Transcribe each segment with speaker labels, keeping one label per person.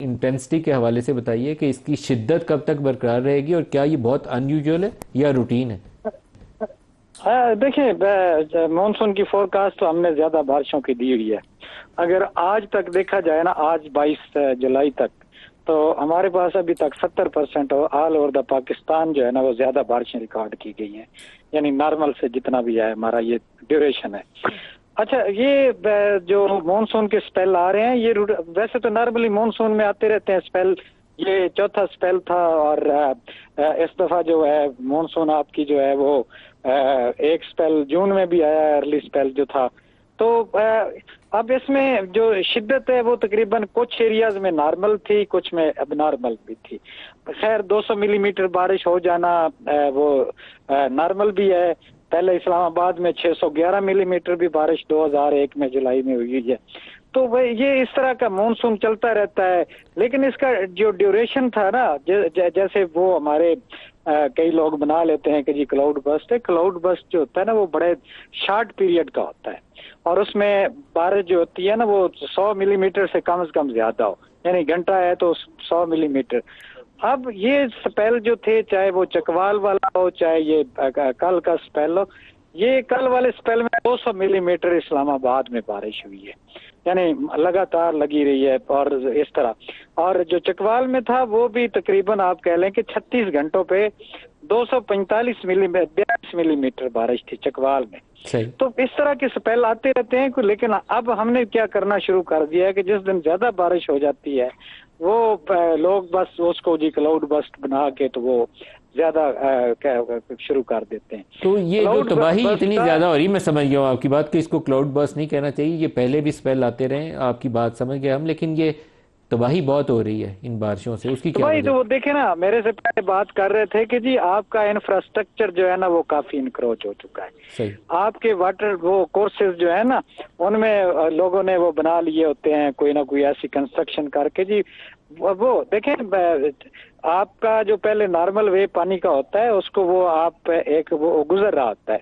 Speaker 1: Intensity کے حوالے سے بتائیے کہ اس کی شدت کب تک برقرار رہے گی، اور کیا یہ بہت ان یوزول ہے یا روٹین ہے؟
Speaker 2: دیکھیں، مانسون کی فورکاسٹ تو ہم نے زیادہ بارشوں کی دی ہوئی ہے۔ اگر آج تک دیکھا جائے نا، آج 22 جولائی تک، تو ہمارے پاس ابھی تک 70% آل اوور دا پاکستان جو ہے نا وہ زیادہ بارشیں ریکارڈ کی گئی ہیں، یعنی نارمل سے جتنا بھی ہے ہمارا یہ ڈیوریشن ہے۔ اچھا، یہ جو مانسون کے سپیل آ رہے ہیں، یہ ویسے تو نارملی مانسون میں آتے رہتے ہیں سپیل، یہ چوتھا سپیل تھا، اور اس دفعہ جو ہے مانسون آپ کی جو ہے وہ ایک سپیل جون میں بھی آیا، ارلی سپیل جو تھا۔ تو اب اس میں جو شدت ہے وہ تقریباً کچھ ایریاز میں نارمل تھی، کچھ میں اب نارمل بھی تھی۔ خیر 200 ملی میٹر بارش ہو جانا وہ نارمل بھی ہے۔ پہلے اسلام آباد میں 611 ملی میٹر بھی بارش 2001 میں جولائی میں ہوئی ہے۔ تو یہ اس طرح کا مانسون چلتا رہتا ہے، لیکن اس کا جو ڈیوریشن تھا نا، جیسے وہ ہمارے کئی لوگ بنا لیتے ہیں کہ جی کلاؤڈ برسٹ ہے، کلاؤڈ برسٹ جو ہوتا ہے نا وہ بڑے شارٹ پیریڈ کا ہوتا ہے، اور اس میں بارش جو ہوتی ہے نا وہ 100 ملی میٹر سے کم زیادہ ہو، یعنی گھنٹہ ہے تو 100 ملی میٹر۔ اب یہ سپیل جو تھے، چاہے وہ چکوال والا ہو چاہے یہ کل کا سپیل ہو، یہ کل والے سپیل میں 200 ملی میٹر اسلام آباد میں بارش ہوئی ہے، یعنی لگاتار لگی رہی ہے، اور اس طرح۔ اور جو چکوال میں تھا وہ بھی تقریباً آپ کہہ لیں کہ 36 گھنٹوں پہ 245 ملی میٹر بارش تھی چکوال میں۔ تو اس طرح کے سپیل آتے رہتے ہیں، لیکن اب ہم نے کیا کرنا شروع کر دیا ہے کہ جس دن زیادہ بارش ہو جاتی ہے وہ لوگ بس اس کو جی کلاؤڈ برسٹ بنا کے تو وہ زیادہ شروع کر دیتے ہیں۔
Speaker 1: تو یہ جو تباہی اتنی زیادہ ہو رہی، میں سمجھ گیا ہوں آپ کی بات کہ اس کو کلاؤڈ برسٹ نہیں کہنا چاہیے، یہ پہلے بھی سپیل آتے رہے، آپ کی بات سمجھ گئے ہم، لیکن یہ تباہی بہت ہو رہی ہے ان بارشوں سے، اس کی کیا وجہ؟
Speaker 2: تو وہ دیکھیں نا، میرے سے پہلے بات کر رہے تھے کہ جی آپ کا انفراسٹرکچر جو ہے نا وہ کافی انکروچ ہو چکا ہے۔
Speaker 1: صحیح۔
Speaker 2: آپ کے واٹر وہ کورسز جو ہے نا ان میں لوگوں نے وہ بنا لیے ہوتے ہیں کوئی نہ کوئی ایسی کنسٹرکشن کر کے، جی وہ دیکھیں آپ کا جو پہلے نارمل وے پانی کا ہوتا ہے اس کو وہ آپ ایک وہ گزر رہا ہوتا ہے،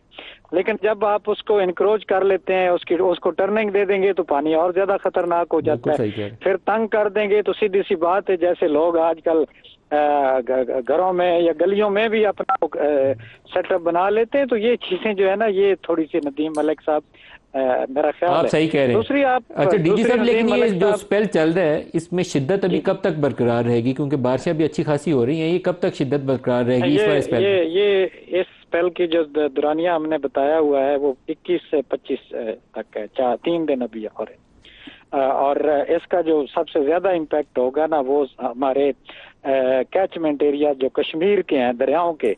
Speaker 2: لیکن جب آپ اس کو انکروچ کر لیتے ہیں، اس کو ٹرننگ دے دیں گے تو پانی اور زیادہ خطرناک ہو جاتا ہے۔ پھر تنگ کر دیں گے تو سیدھی سی بات ہے، جیسے لوگ آج کل گھروں میں یا گلیوں میں بھی اپنا سیٹ اپ بنا لیتے ہیں، تو یہ چیزیں جو ہے نا یہ تھوڑی سی ندیم ملک صاحب میرا خیال ہے
Speaker 1: آپ صحیح کہہ رہے ہیں۔
Speaker 2: دوسری
Speaker 1: اچھا ڈی جی صاحب، لیکن یہ جو سپیل چل رہا ہے اس میں شدت ابھی کب تک برقرار رہے گی؟ کیونکہ بارشیں بھی اچھی خاصی ہو رہی ہیں، یہ کب تک شدت برقرار رہے گی اس والے سپیل میں؟
Speaker 2: یہ اس سپیل کی جو دورانیہ ہم نے بتایا ہوا ہے وہ 21 سے 25 تک ہے، 3 دن ابھی اور اس کا جو سب سے زیادہ امپیکٹ ہوگا نا وہ ہمارے کیچمنٹ ایریا جو کشمیر کے ہیں دریاؤں کے،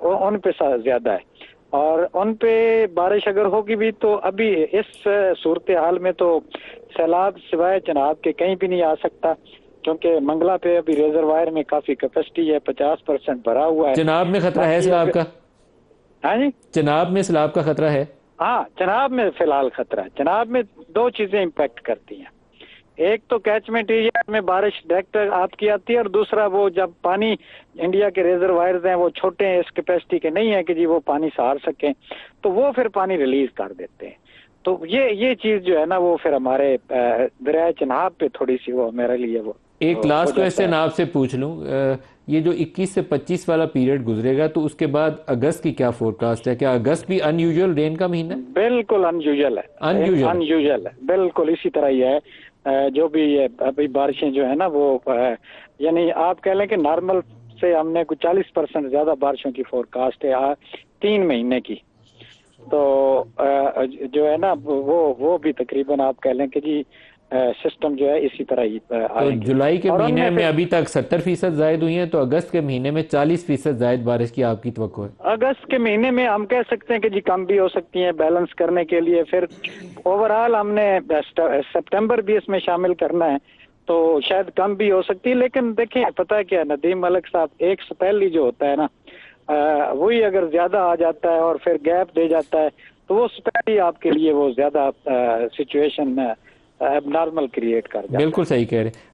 Speaker 2: ان پہ زیادہ ہے، اور ان پہ بارش اگر ہوگی بھی تو ابھی اس صورتحال میں تو سیلاب سوائے چناب کے کہیں بھی نہیں آ سکتا، کیونکہ منگلہ پہ ابھی ریزروائر میں کافی کیپیسٹی ہے، 50% بھرا ہوا ہے۔
Speaker 1: چناب میں خطرہ ہے سیلاب کا؟
Speaker 2: ہاں جی،
Speaker 1: چناب میں سیلاب کا خطرہ ہے؟
Speaker 2: ہاں، چناب میں فی الحال خطرہ ہے۔ چناب میں 2 چیزیں امپیکٹ کرتی ہیں، ایک تو کیچمنٹ ایریا میں بارش ڈائریکٹ آپ کی آتی ہے، اور دوسرا وہ جب پانی انڈیا کے ریزروائرز ہیں وہ چھوٹے ہیں، اس کیپیسٹی کے نہیں ہیں کہ جی وہ پانی سہار سکیں، تو وہ پھر پانی ریلیز کر دیتے ہیں۔ تو یہ چیز جو ہے نا وہ پھر ہمارے دریائے چناب پہ تھوڑی سی وہ میرے لیے وہ
Speaker 1: ایک لاسٹ کویسچن آپ سے پوچھ لوں، یہ جو 21 سے 25 والا پیریڈ گزرے گا تو اس کے بعد اگست کی کیا فور کاسٹ ہے؟ کیا اگست بھی ان یوزول رین کا مہینہ ہے؟
Speaker 2: بالکل ان یوزول ہے، ان یوزول ہے، بالکل اسی طرح ہی ہے۔ جو بھی ابھی بارشیں جو ہے نا وہ یعنی آپ کہہ لیں کہ نارمل سے ہم نے کچھ 40% زیادہ بارشوں کی فور کاسٹ ہے 3 مہینے کی، تو جو ہے نا وہ بھی تقریباً آپ کہہ لیں کہ جی سسٹم جو ہے اسی طرح ہی
Speaker 1: تو جولائی کے مہینے میں ابھی تک 70% زائد ہوئی ہیں، تو اگست کے مہینے میں 40% زائد بارش کی آپ کی توقع ہے؟
Speaker 2: اگست کے مہینے میں ہم کہہ سکتے ہیں کہ جی کم بھی ہو سکتی ہیں بیلنس کرنے کے لیے، پھر اوورآل ہم نے سپٹمبر بھی اس میں شامل کرنا ہے تو شاید کم بھی ہو سکتی ہے، لیکن دیکھیں پتہ ہے کیا ندیم ملک صاحب، ایک سپیل ہی جو ہوتا ہے نا وہی اگر زیادہ آ جاتا ہے اور پھر گیپ دے جاتا ہے تو وہ سپیل ہی آپ کے لیے وہ زیادہ سچویشن اب نارمل کریٹ کر جاتا ہے۔
Speaker 1: بالکل صحیح کہہ رہے ہیں۔